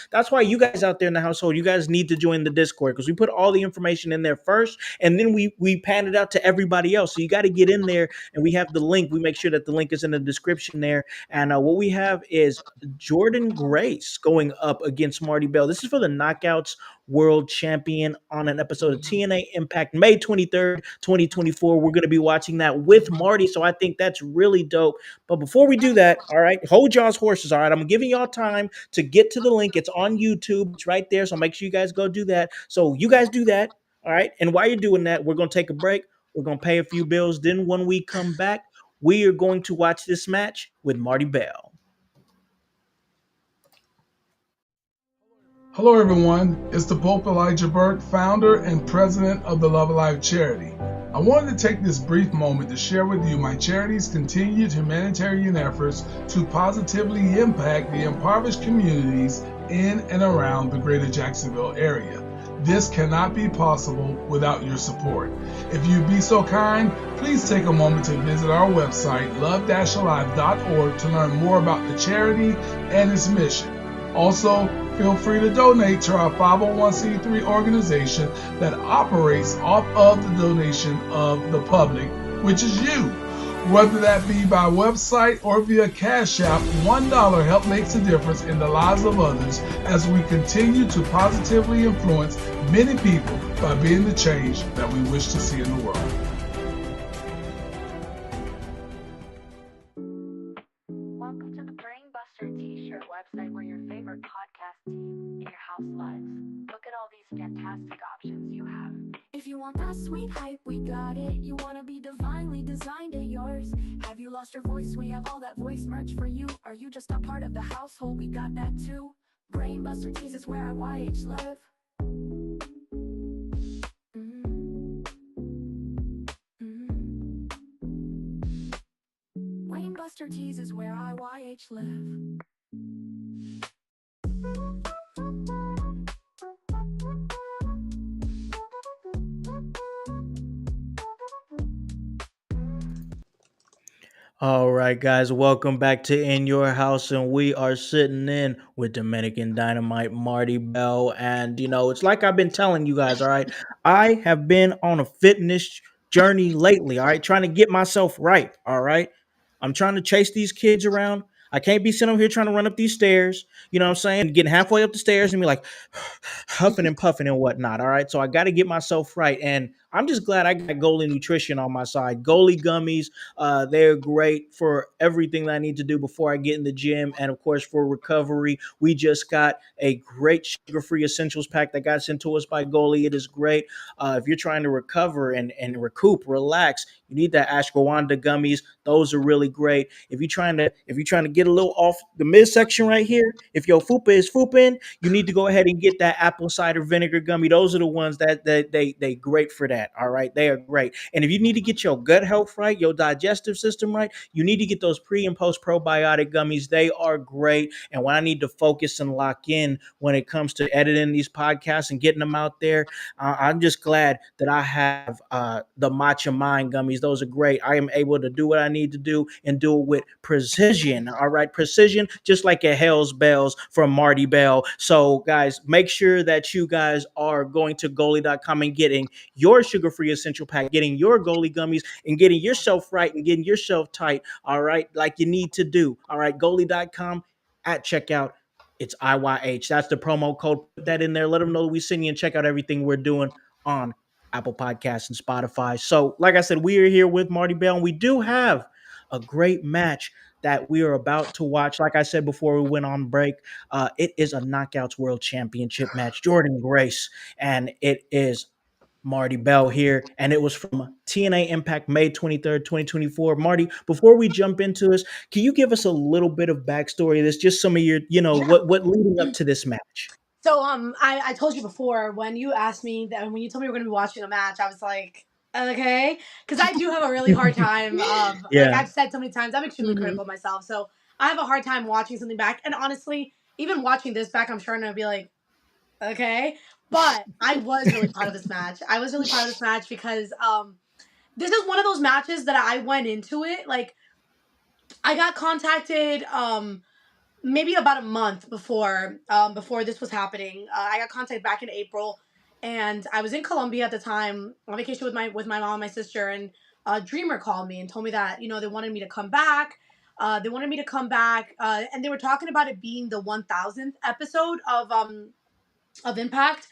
S2: out there in the household, you guys need to join the Discord, because we put all the information in there first. And then we pan it out to everybody else. So you got to get in there, and we have the link. We make sure that the link is in the description there. And what we have is Jordan Grace going up against Marti Belle. This is for the Knockouts World Champion on an episode of TNA Impact, May 23rd, 2024. We're going to be watching that with Marty, so I think that's really dope. But before we do that, all right, hold y'all's horses, all right? I'm giving y'all time to get to the link. It's on YouTube. It's right there, so make sure you guys go do that. So you guys do that, all right? And while you're doing that, we're going to take a break. We're going to pay a few bills. Then when we come back, we are going to watch this match with Marti Belle.
S5: Hello everyone, it's the Pope Elijah Burke, founder and president of the Love Alive charity. I wanted to take this brief moment to share with you my charity's continued humanitarian efforts to positively impact the impoverished communities in and around the greater Jacksonville area. This cannot be possible without your support. If you'd be so kind, please take a moment to visit our website, love-alive.org, to learn more about the charity and its mission. Also, feel free to donate to our 501c3 organization that operates off of the donation of the public, which is you. Whether that be by website or via Cash App, $1 help makes a difference in the lives of others as we continue to positively influence many people by being the change that we wish to see in the world.
S6: Welcome to the Brainbuster T-shirt website where your favorite podcast team in your house lives. Look at all these fantastic options you have.
S7: If you want that sweet hype, we got it. You wanna be divinely designed at yours. Have you lost your voice? We have all that voice merch for you. Are you just a part of the household? We got that too. Brainbuster Tees is where IYH live. Brainbuster Tees is where IYH live.
S2: All right, guys, welcome back to In Your House, and we are sitting in with Dominican Dynamite, Marti Belle, and it's like I've been telling you guys. All right, I have been on a fitness journey lately. All right, trying to get myself right. All right, I'm trying to chase these kids around. I can't be sitting over here trying to run up these stairs. You know what I'm saying? Getting halfway up the stairs and be like huffing and puffing and whatnot. All right, so I got to get myself right, and I'm just glad I got Goalie Nutrition on my side. Goalie gummies. They're great for everything that I need to do before I get in the gym. And of course, for recovery, we just got a great sugar-free essentials pack that got sent to us by Goalie. It is great. If you're trying to recover and recoup, relax, you need that ashwagandha gummies. Those are really great. If you're trying to get a little off the midsection right here, if your fupa is fooping, you need to go ahead and get that apple cider vinegar gummy. Those are the ones that they great for that. All right, they are great. And if you need to get your gut health right, your digestive system right, you need to get those pre and post probiotic gummies. They are great. And when I need to focus and lock in when it comes to editing these podcasts and getting them out there, I'm just glad that I have the Matcha Mind gummies. Those are great. I am able to do what I need to do and do it with precision. All right, precision, just like a Hell's Bells from Marti Belle. So, guys, make sure that you guys are going to goalie.com and getting your sugar-free essential pack, getting your Goalie gummies, and getting yourself right and getting yourself tight. All right, like you need to do. All right, goalie.com at checkout. It's IYH. That's the promo code. Put that in there. Let them know that we send you and check out everything we're doing on Apple Podcasts and Spotify. So, like I said, we are here with Marti Belle, and we do have a great match that we are about to watch. Like I said before we went on break, it is a Knockouts World Championship match. Jordan Grace, and it is Marti Belle here, and it was from TNA Impact May 23rd, 2024. Marti, before we jump into this, can you give us a little bit of backstory of this? Just some of your, what leading up to this match?
S4: So I told you before when you asked me that when you told me we were gonna be watching a match, I was like, okay, because I do have a really hard time of like I've said so many times, I'm extremely critical of myself, so I have a hard time watching something back. And honestly, even watching this back, I'm sure I'm gonna be like, okay. But I was really proud of this match. I was really proud of this match because this is one of those matches that I went into it like I got contacted maybe about a month before this was happening. I got contacted back in April, and I was in Colombia at the time on vacation with my mom and my sister, and Dreamer called me and told me that they wanted me to come back. And they were talking about it being the 1000th episode of Impact,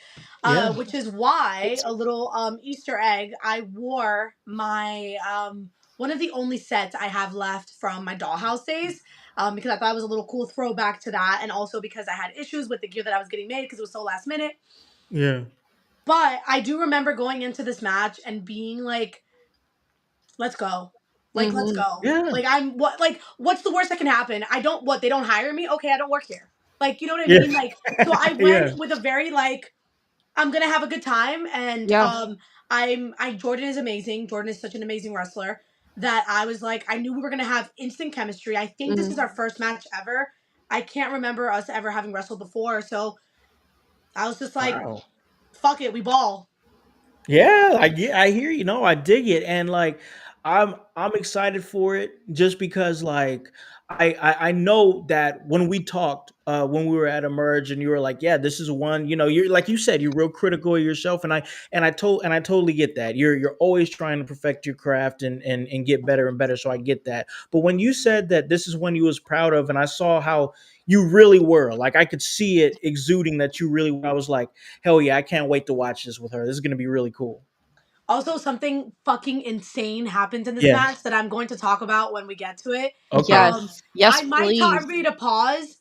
S4: which is why a little Easter egg. I wore my one of the only sets I have left from my Dollhouse days. Because I thought it was a little cool throwback to that, and also because I had issues with the gear that I was getting made because it was so last minute.
S2: Yeah.
S4: But I do remember going into this match and being like, "Let's go, let's go."
S2: Yeah.
S4: Like what's the worst that can happen? They don't hire me? Okay, I don't work here. Like, you know what I mean? Like, so I went with a very like, I'm gonna have a good time, and Jordan is amazing. Jordan is such an amazing wrestler that I was like, I knew we were gonna have instant chemistry. I think this is our first match ever. I can't remember us ever having wrestled before, so I was just like, fuck it, we ball.
S2: Yeah, I hear you. I dig it, and like, I'm excited for it just because like I know that when we talked when we were at Emerge and you were like, yeah, this is one, you're like you said, you're real critical of yourself, and I totally get that. You're always trying to perfect your craft and get better and better. So I get that. But when you said that this is one you was proud of, and I saw how you really were, like I could see it exuding that you really I was like, hell yeah, I can't wait to watch this with her. This is gonna be really cool.
S4: Also, something fucking insane happens in this
S2: Yes.
S4: match that I'm going to talk about when we get to it.
S2: Okay.
S3: Yes,
S4: I might tell
S3: please.
S4: everybody to pause.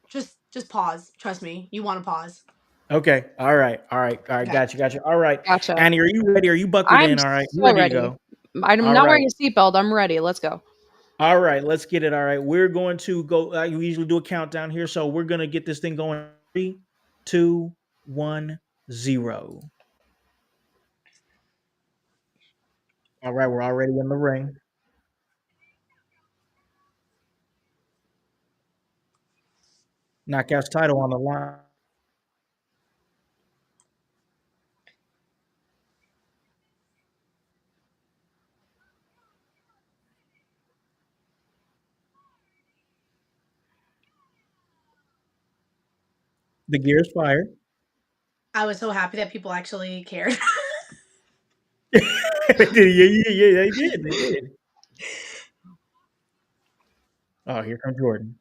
S4: Just pause. Trust me, you want to pause.
S2: Okay. All right. All right. All right.
S4: Okay.
S2: Gotcha. All right.
S3: Gotcha.
S2: Annie, are you ready? Are you buckled
S3: I'm
S2: in? All right. You
S3: so
S2: ready
S3: ready.
S2: to go?
S3: I'm
S2: All
S3: not
S2: right.
S3: wearing a seatbelt. I'm ready. Let's go.
S2: All right. Let's get it. All right. We're going to go. We usually do a countdown here. So we're going to get this thing going. 3, 2, 1, 0. All right. We're already in the ring. Knockout's title on the line. The gear's fired.
S4: I was so happy that people actually cared.
S2: Yeah, they did. They did. Oh, here comes Jordan.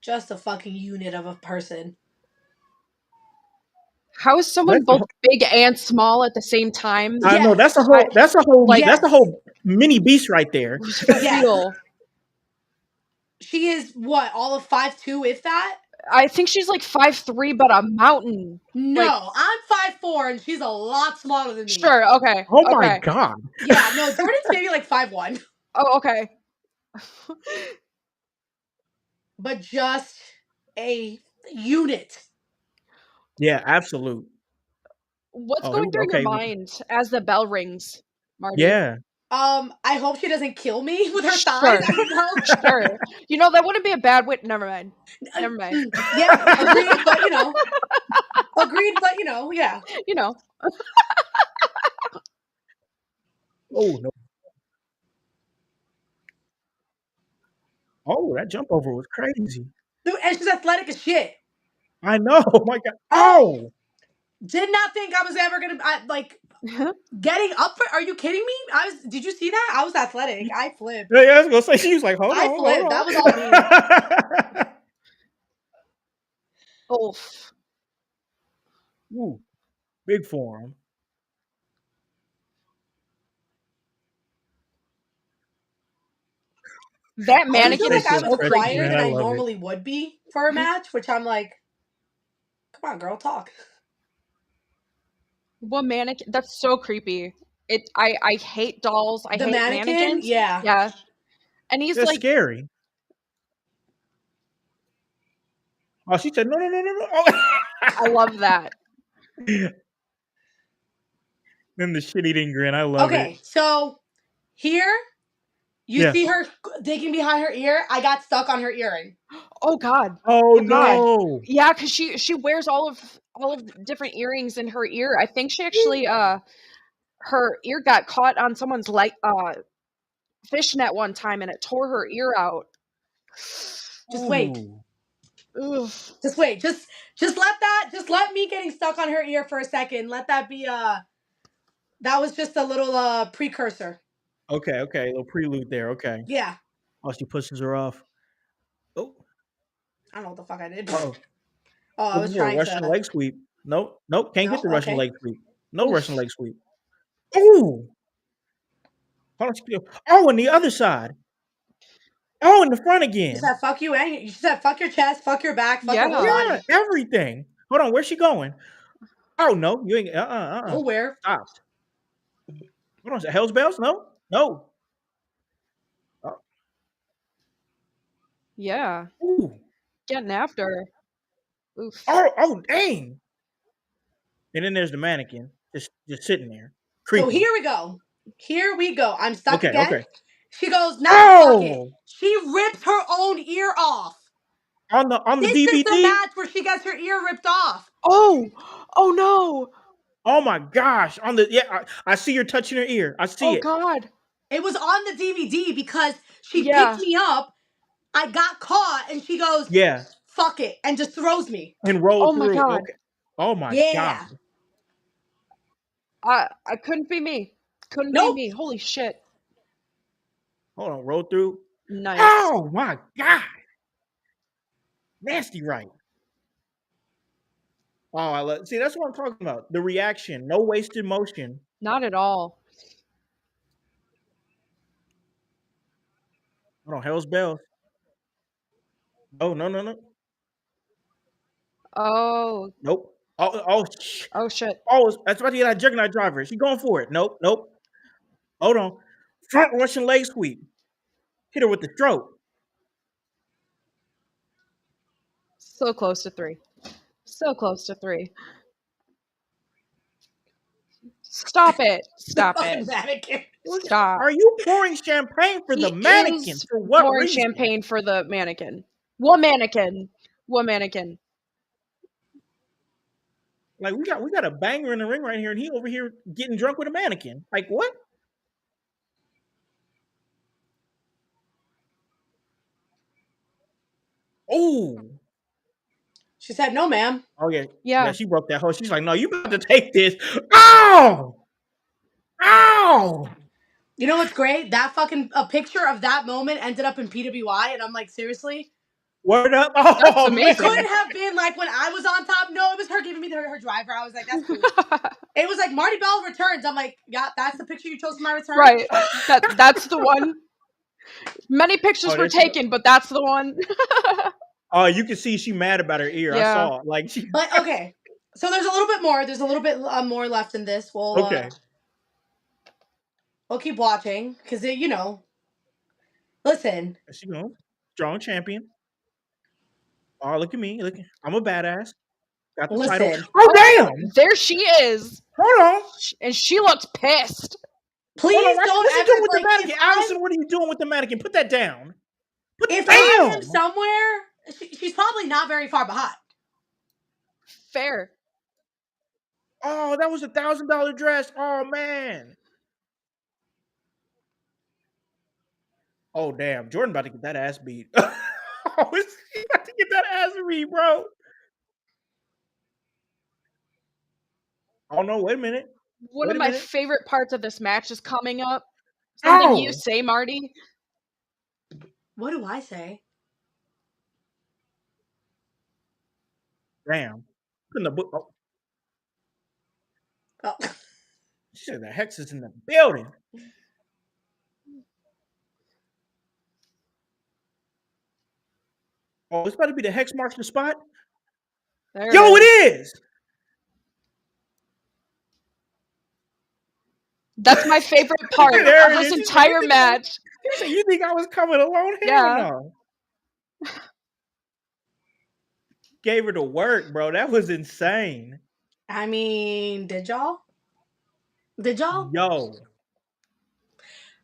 S4: Just a fucking unit of a person.
S3: How is someone
S2: That's a
S3: both big and small at the same time?
S2: I know
S4: Yes.
S2: that's a whole
S3: Like-
S2: that's a whole mini beast right there.
S3: For
S4: Yes.
S3: real.
S4: She is what, all of 5'2", if that?
S3: I think she's like 5'3", but a mountain.
S4: No,
S3: Like-
S4: I'm 5'4", and she's a lot smaller than me.
S3: Sure. Okay.
S2: Oh my
S3: okay.
S2: god.
S4: Yeah, no, Jordan's maybe like 5'1".
S3: Oh, okay.
S4: But just a unit.
S2: Yeah, absolute.
S3: What's
S2: Oh,
S3: going through
S2: okay.
S3: your mind as the bell rings, Marty?
S2: Yeah.
S4: I hope she doesn't kill me with her thighs.
S3: Sure.
S4: I don't know.
S3: Sure. That wouldn't be a bad way. Never mind. Never mind.
S4: Yeah, agreed, but yeah.
S2: Oh no. Oh, that jump over was crazy.
S4: Dude, and she's athletic as shit.
S2: I know. Oh my god. Oh.
S4: Did not think I was ever gonna getting up for. Are you kidding me? Did you see that? I was athletic. I flipped.
S2: Yeah, I was gonna say she was like, hold
S4: I
S2: on.
S4: flipped.
S2: Hold on.
S4: That was all me.
S3: Oof.
S2: Ooh, big forearm.
S3: That
S4: I feel
S3: mannequin
S4: like
S3: is
S4: I
S3: so
S4: was
S2: Perfect,
S4: quieter
S2: man.
S4: than
S2: I
S4: I
S2: love it.
S4: normally would be for a match, which I'm like, come on, girl, talk.
S3: What mannequin? That's so creepy. I hate dolls. I
S4: The
S3: hate
S4: mannequin?
S3: mannequins.
S4: Yeah.
S3: Yeah. And he's
S2: That's
S3: like,
S2: scary. Oh, she said no. Oh.
S3: I love that.
S2: Then the shit-eating grin. I love
S4: Okay,
S2: it.
S4: so here you
S2: Yeah.
S4: see her digging behind her ear. I got stuck on her earring.
S3: Oh God.
S2: Oh
S3: God.
S2: no.
S3: Yeah, because she wears all of the different earrings in her ear. I think she actually her ear got caught on someone's fishnet one time and it tore her ear out.
S4: Just wait.
S2: Ooh.
S3: Oof.
S4: Just wait. Just let me getting stuck on her ear for a second. Let that be that was just a little precursor.
S2: Okay. A little prelude there. Okay.
S4: Yeah.
S2: Oh, she pushes her off. Oh.
S4: I don't know what the fuck I did.
S2: Oh.
S4: I was
S2: Looking for a
S4: trying
S2: Russian
S4: to.
S2: leg sweep. Nope. Can't get the
S4: No?
S2: Russian
S4: Okay.
S2: leg sweep. No
S3: Oof.
S2: Russian leg sweep. Ooh. Hold on. Oh, on the other side. Oh, in the front again.
S4: You said fuck you, and you said fuck your chest, fuck your back, fuck your whole
S3: Yeah.
S4: body.
S2: Everything. Hold on. Where's she going? Oh no, you ain't.
S4: Nowhere.
S2: Stopped. Hold on. Is it Hell's Bells? No.
S3: Yeah.
S2: Ooh.
S3: Getting after her. Oof.
S2: Oh, dang. And then there's the mannequin just sitting there. Creepy.
S4: So here we go. I'm stuck
S2: Okay,
S4: again.
S2: okay.
S4: She goes, nah, fuck it.
S2: Oh!
S4: She rips her own ear off.
S2: on the
S4: This is the
S2: DVD.
S4: match where she gets her ear ripped off.
S3: Oh no.
S2: Oh my gosh! On the I see you're touching her ear. I see
S3: Oh
S2: it.
S3: God.
S4: It was on the DVD because she
S3: Yeah.
S4: picked me up. I got caught, and she goes,
S2: Yeah,
S4: "Fuck it," and just throws me.
S2: and roll
S3: Oh my
S2: through.
S3: God.
S2: Okay. Oh my god.
S4: Yeah.
S3: I couldn't be me. Couldn't be
S4: Nope.
S3: me. Holy shit.
S2: Hold on. Roll through.
S3: Nice.
S2: Oh my god. Nasty right. Oh, see. That's what I'm talking about. The reaction. No wasted motion.
S3: Not at all.
S2: Hold on. Hell's Bells. Oh no.
S3: Oh.
S2: Nope.
S3: Oh shit.
S2: Oh, that's about to get that juggernaut driver. She going for it. Nope. Hold on. Front Russian leg sweep. Hit her with the stroke.
S3: So close to 3. So close to 3. Stop it. Stop
S4: Fucking
S3: it.
S4: mannequin.
S3: Stop.
S2: Are you pouring champagne for
S3: He
S2: the mannequin?
S3: is
S2: For what
S3: pouring
S2: reason?
S3: champagne for the mannequin. What mannequin? What mannequin?
S2: Like we got a banger in the ring right here, and he over here getting drunk with a mannequin. Like what? Oh,
S4: She said, "No, ma'am."
S2: oh yeah.
S3: Yeah.
S2: She broke that hole. She's like, no, you got to take this. Ow!
S4: You know what's great? That fucking a picture of that moment ended up in PWI, and I'm like, seriously?
S2: Word up!
S3: That's
S2: Oh
S4: It
S3: amazing.
S4: couldn't have been like when I was on top. No, it was her giving me her driver. I was like, that's cool. It was like Marti Belle returns. I'm like, yeah, that's the picture you chose for my return.
S3: Right. That's the one. Many pictures
S2: Oh,
S3: were
S2: there she
S3: taken, but that's the one.
S2: Oh, you can see she mad about her ear. I
S3: Yeah.
S2: saw it. Like she.
S4: But okay, so there's a little bit more. There's a little bit more left in this.
S2: Okay.
S4: We'll keep watching because listen.
S2: She go strong champion. Oh, look at me! I'm a badass. Got the title.
S4: Listen.
S2: Oh damn!
S3: There she is.
S2: Hold on.
S3: And she looks pissed.
S4: Please
S2: Hold on.
S4: don't
S2: What's she
S4: ever
S2: doing with
S4: like
S2: the mannequin?
S4: if
S2: Allison, what are you doing with the mannequin? Put that down.
S4: If
S2: Damn.
S4: I am somewhere, she's probably not very far behind.
S3: Fair.
S2: Oh, that was $1,000 dress. Oh man. Oh damn, Jordan about to get that ass beat. Oh, he about to get that ass beat, bro. Oh no, wait a minute.
S3: One
S2: Wait
S3: of
S2: a
S3: my
S2: minute.
S3: favorite parts of this match is coming up. Something you say, Marty.
S4: What do I say?
S2: Damn. Putting the book. Oh,
S4: Oh.
S2: she said the hex is in the building. Oh, it's about to be the hex marks the spot.
S3: There
S2: Yo, it is.
S3: That's my favorite part
S2: There
S3: of
S2: it
S3: this
S2: is.
S3: entire match.
S2: You said you think I was coming alone? Hell
S3: Yeah.
S2: no. Gave her to work, bro. That was insane.
S4: I mean, did y'all?
S2: Yo.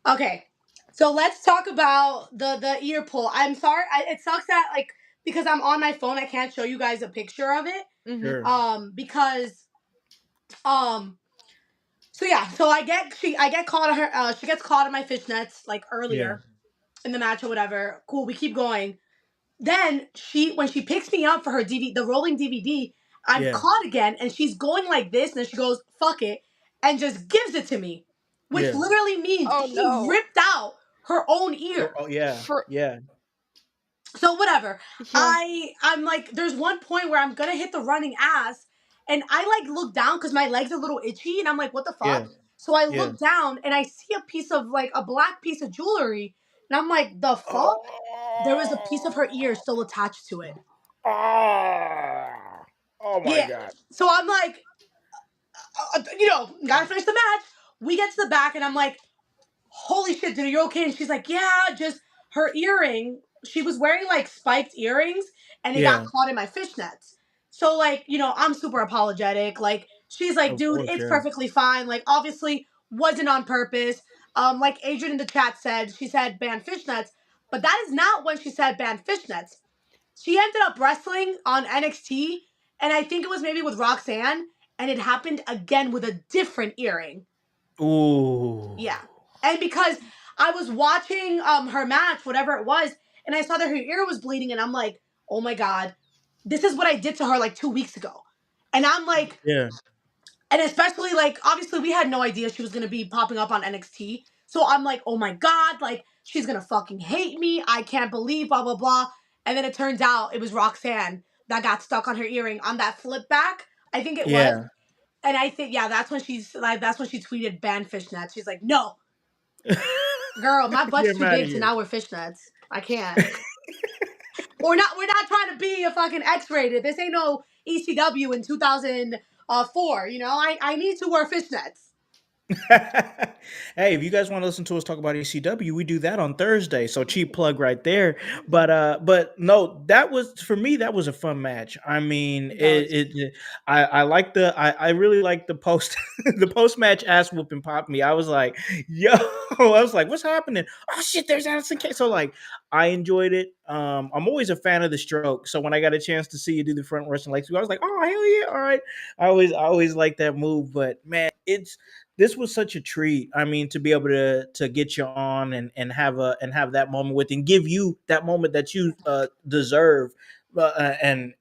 S4: Okay, so let's talk about the ear pull. I'm sorry, it sucks that like because I'm on my phone, I can't show you guys a picture of it.
S3: Mhm.
S2: Sure.
S4: Because so yeah, so I get caught on her. She gets caught in my fishnets like earlier in the match or whatever. Cool, we keep going. Then when she picks me up for her DVD, the rolling DVD, I'm caught again, and she's going like this, and then she goes fuck it, and just gives it to me, which literally means she ripped out her own ear.
S2: Oh yeah. Yeah.
S4: So whatever.
S3: Yeah.
S4: I'm like, there's one point where I'm gonna hit the running ass, and I like look down because my legs are a little itchy, and I'm like, what the fuck?
S2: Yeah.
S4: So I look down and I see a piece of like a black piece of jewelry, and I'm like, the fuck? There was a piece of her ear still attached to it.
S2: Oh my god.
S4: So I'm like, gotta finish the match. We get to the back, and I'm like, holy shit, dude, are you okay? And she's like, yeah, just her earring. She was wearing like spiked earrings, and it got caught in my fishnets. So like, I'm super apologetic. Like, she's like,
S2: Of
S4: dude,
S2: course,
S4: it's
S2: yeah.
S4: perfectly fine. Like, obviously wasn't on purpose. Like Adrian in the chat said, she said ban fishnets, but that is not when she said ban fishnets. She ended up wrestling on NXT, and I think it was maybe with Roxanne, and it happened again with a different earring.
S2: Ooh.
S4: Yeah. And because I was watching her match, whatever it was, and I saw that her ear was bleeding, and I'm like, oh my God, this is what I did to her like 2 weeks ago. And I'm like,
S2: Yeah.
S4: and especially like, obviously, we had no idea she was going to be popping up on NXT. So I'm like, oh my God, like, she's going to fucking hate me. I can't believe, blah, blah, blah. And then it turns out it was Roxanne that got stuck on her earring on that flip back. I think it was.
S2: Yeah.
S4: And I think, yeah, that's when she tweeted ban fishnets. She's like, no, girl, my butt's
S2: Get
S4: too
S2: him out of
S4: big to
S2: here.
S4: not wear fishnets. I can't. We're not trying to be a fucking X-rated. This ain't no ECW in 2004. You know, I need to wear fishnets.
S2: Hey, if you guys want to listen to us talk about ECW, we do that on Thursday. So cheap plug right there. But no, that was for me. That was a fun match. I mean,
S4: It was.
S2: I like I really like the post the post match ass whooping popped me. I was like, yo, I was like, what's happening? Oh shit, there's Allison K. So like, I enjoyed it. I'm always a fan of the stroke. So when I got a chance to see you do the front Russian leg sweep, I was like, oh hell yeah, all right. I always like that move. But man, this was such a treat. I mean, to be able to get you on and have that moment with and give you that moment that you deserve, and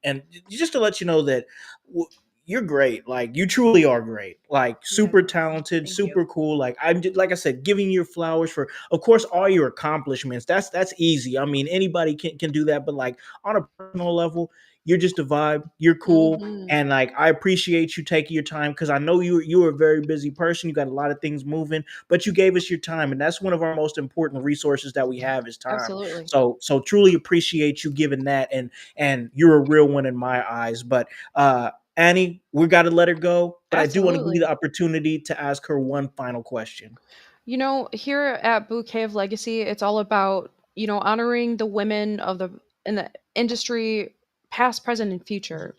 S2: just to let you know that w- you're great. Like you truly are great. Like
S4: Yeah.
S2: super talented,
S4: Thank you.
S2: super cool. Like like I said, giving you flowers for, of course, all your accomplishments. That's easy. I mean, anybody can do that. But like on a personal level, you're just a vibe. You're cool.
S3: Mm-hmm.
S2: And like I appreciate you taking your time because I know you're a very busy person. You got a lot of things moving, but you gave us your time, and that's one of our most important resources that we have is time.
S3: Absolutely.
S2: So truly appreciate you giving that, and you're a real one in my eyes. But Annie, we got to let her go, but I do want to give you
S3: Absolutely.
S2: the opportunity to ask her one final question.
S3: You know, here at Bouquet of Legacy, it's all about, honoring the women in the industry, past, present, and future.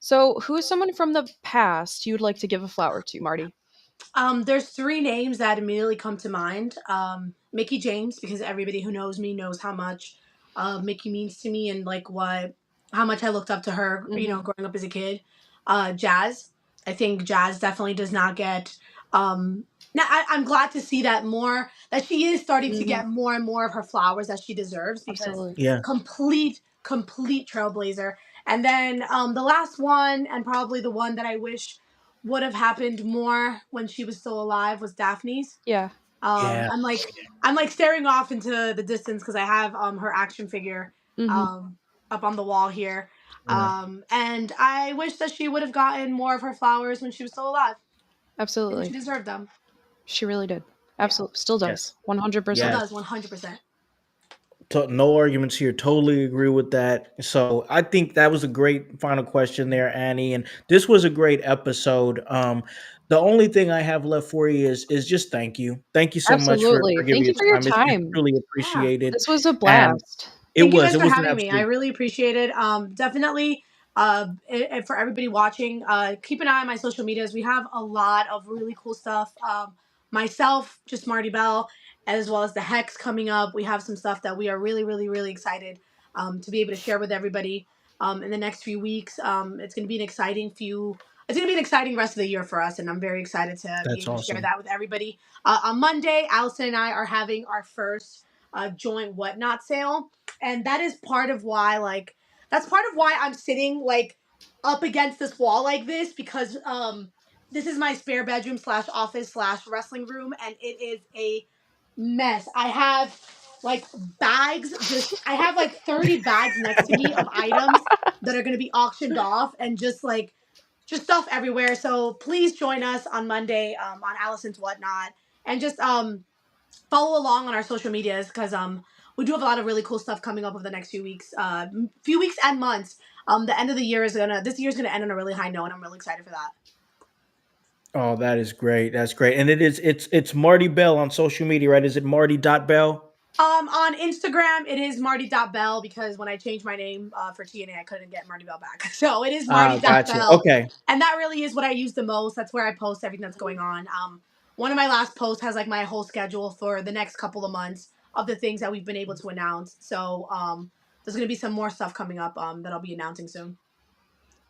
S3: So, who is someone from the past you would like to give a flower to, Marty?
S4: There's three names that immediately come to mind. Mickey James, because everybody who knows me knows how much Mickey means to me and like how much I looked up to her,
S3: Mm-hmm.
S4: growing up as a kid. Jazz, I think Jazz definitely does not get. Now I'm glad to see that she is starting to
S3: Mm-hmm.
S4: get more and more of her flowers that she deserves because
S3: Absolutely.
S2: Yeah,
S4: complete trailblazer. And then the last one, and probably the one that I wish would have happened more when she was still alive, was Daphne's.
S3: Yeah.
S2: yeah,
S4: I'm like staring off into the distance because I have her action figure
S3: Mm-hmm.
S4: um up on the wall here.
S2: yeah.
S4: And I wish that she would have gotten more of her flowers when she was still alive. I think she
S3: Absolutely.
S4: deserved them.
S3: She really did.
S4: Yeah.
S3: Absolutely. Still does.
S2: Yes,
S4: Still
S3: 100%.
S2: yes.
S4: does 100%.
S2: No arguments here. Totally agree with that. So I think that was a great final question there, Annie. And this was a great episode. The only thing I have left for you is just thank you. Thank you so much for
S3: Absolutely.
S2: giving
S3: Thank
S2: your
S3: you for your
S2: time. It's
S3: time.
S2: truly
S4: Yeah.
S2: appreciated.
S3: This was a
S2: And
S3: blast.
S4: Thank you guys
S2: it
S4: for
S2: was an
S4: having me. I
S2: absolute
S4: really appreciate it. Definitely, and for everybody watching, keep an eye on my social medias. We have a lot of really cool stuff. Myself, just Marti Belle, as well as the Hex coming up. We have some stuff that we are really, really, really excited to be able to share with everybody in the next few weeks. It's going to be an exciting few. It's going to be an exciting rest of the year for us, and I'm very excited to be
S2: that's
S4: able to share
S2: awesome.
S4: that with everybody. On Monday, Allison and I are having our first joint whatnot sale, and that is part of why that's part of why I'm sitting like up against this wall like this, because this is my spare bedroom slash office slash wrestling room, and it is a mess. I have like bags, I have like 30 bags next to me of items that are going to be auctioned off, and just stuff everywhere. So please join us on Monday on Allison's Whatnot, and just follow along on our social medias, because we do have a lot of really cool stuff coming up over the next few weeks and months. The end of the year this year's gonna end on a really high note, and I'm really excited for that.
S2: Oh, that is great. That's great. And it's Marti Belle on social media, right? Is it Marty.Bell?
S4: On Instagram, it is Marti.Belle, because when I changed my name for TNA, I couldn't get Marti Belle back. So it is
S2: Ah, gotcha.
S4: Marti.Belle.
S2: Okay.
S4: And that really is what I use the most. That's where I post everything that's going on. One of my last posts has like my whole schedule for the next couple of months of the things that we've been able to announce. So there's going to be some more stuff coming up that I'll be announcing soon.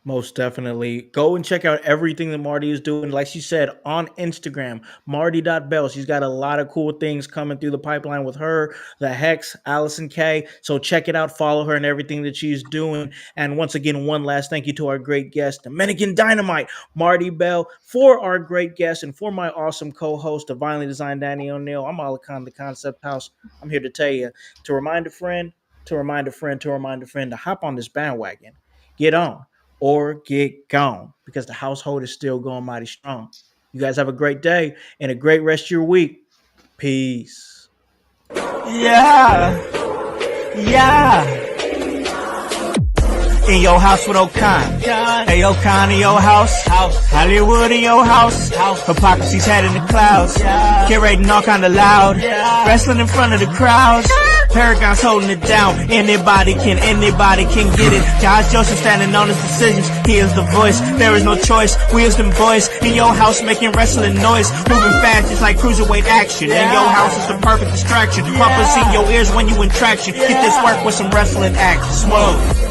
S2: Most definitely. Go and check out everything that Marti is doing. Like she said, on Instagram, Marti.Belle. She's got a lot of cool things coming through the pipeline with her, the Hex, Allison K. So check it out. Follow her and everything that she's doing. And once again, one last thank you to our great guest, Dominican Dynamite, Marti Belle, for our great guest and for my awesome co-host, Divinely Designed Danny O'Neal. I'm Alakan, the Concept House. I'm here to tell you, to remind a friend, to remind a friend, to remind a friend to hop on this bandwagon. Get on. Or get gone, because the household is still going mighty strong. You guys have a great day and a great rest of your week. Peace.
S1: Yeah. In your house with O'Con. Hey, O'Con in your house. Hollywood in your house. Hypocrisy's head in the clouds. Curating all kind of loud. Wrestling in front of the crowds. Paragon's holding it down. Anybody can get it. Josh Joseph standing on his decisions. He is the voice. There is no choice. We is them boys in your house making wrestling noise. Moving fast just like cruiserweight action. In your house is the perfect distraction. Pumpers in your ears when you in traction. Get this work with some wrestling action. Smoke.